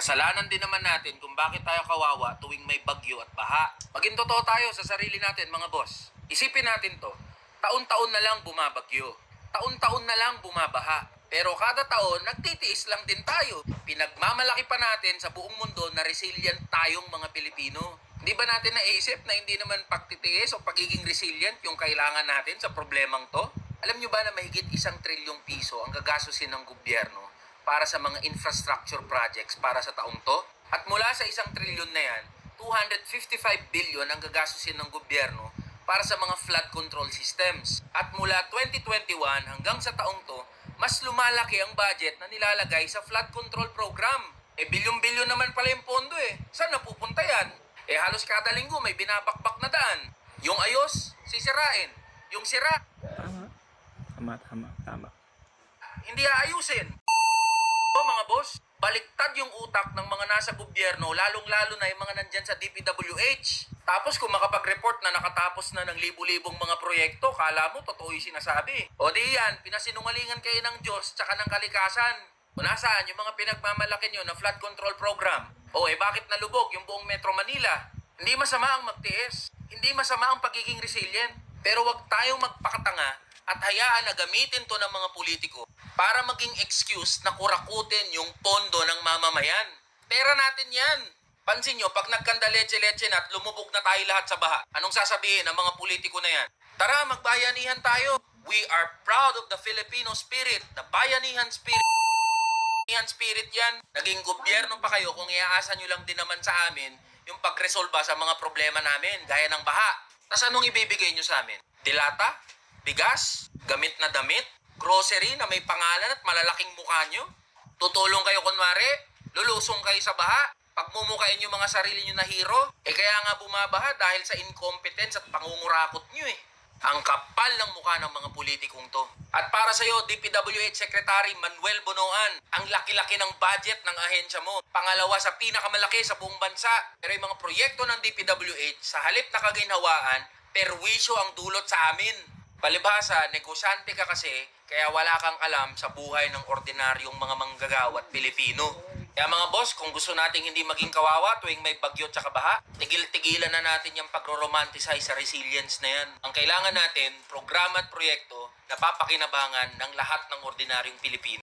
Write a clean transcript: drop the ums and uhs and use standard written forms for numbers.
Kasalanan din naman natin kung bakit tayo kawawa tuwing may bagyo at baha. Maging totoo tayo sa sarili natin, mga boss. Isipin natin to. Taon-taon na lang bumabagyo. Taon-taon na lang bumabaha. Pero kada taon, nagtitiis lang din tayo. Pinagmamalaki pa natin sa buong mundo na resilient tayong mga Pilipino. Hindi ba natin naisip na hindi naman pagtitiis o pagiging resilient yung kailangan natin sa problemang to? Alam nyo ba na mahigit 1 trilyong piso ang gagastusin ng gobyerno para sa mga infrastructure projects para sa taong to? At mula sa 1 trilyon na yan, 255 billion ang gagastusin ng gobyerno para sa mga flood control systems. At mula 2021 hanggang sa taong to, mas lumalaki ang budget na nilalagay sa flood control program. Bilyon-bilyon naman pala yung pondo Saan napupunta yan? Halos kada linggo may binabakbak na daan. Yung ayos, sisirain. Yung sira, Tama. hindi aayusin. Mga boss, baliktad yung utak ng mga nasa gobyerno, lalong-lalo na yung mga nandyan sa DPWH. Tapos kung makapag-report na nakatapos na ng libu-libong mga proyekto, kala mo totoo yung sinasabi. O di yan, pinasinungalingan kayo ng Diyos tsaka ng kalikasan. O nasaan yung mga pinagmamalaki nyo na flood control program? Bakit nalubog yung buong Metro Manila? Hindi masama ang magtiis. Hindi masama ang pagiging resilient. Pero wag tayong magpakatanga at hayaan na gamitin to ng mga politiko para maging excuse na kurakutin yung pondo ng mamamayan. Pera natin yan. Pansin nyo, pag nagkandaletse-letse na at lumubog na tayo lahat sa baha, anong sasabihin ng mga politiko na yan? Tara, magbayanihan tayo. We are proud of the Filipino spirit, the bayanihan spirit. Spirit yan. Naging gobyerno pa kayo kung iaasa nyo lang din naman sa amin yung pagresolba sa mga problema namin, gaya ng baha. Tas anong ibibigay nyo sa amin? Dilata? Bigas? Gamit na damit? Grocery na may pangalan at malalaking mukha nyo? Tutulong kayo kunwari? Lulusong kayo sa baha? Pagmumukain yung mga sarili nyo na hero? Kaya nga bumabaha dahil sa incompetence at pangungurakot nyo Ang kapal ng mukha ng mga politikong to. At para sa'yo, DPWH Secretary Manuel Bonoan, ang laki-laki ng budget ng ahensya mo. Pangalawa sa pinakamalaki sa buong bansa. Pero yung mga proyekto ng DPWH, sa halip na kaginhawaan, perwisyo ang dulot sa amin. Palibhasa, negosyante ka kasi, kaya wala kang alam sa buhay ng ordinaryong mga manggagawa at Pilipino. Kaya mga boss, kung gusto nating hindi maging kawawa tuwing may bagyo at baha, tigil-tigilan na natin yung pagro-romanticize sa resilience na yan. Ang kailangan natin, programa at proyekto na papakinabangan ng lahat ng ordinaryong Pilipino.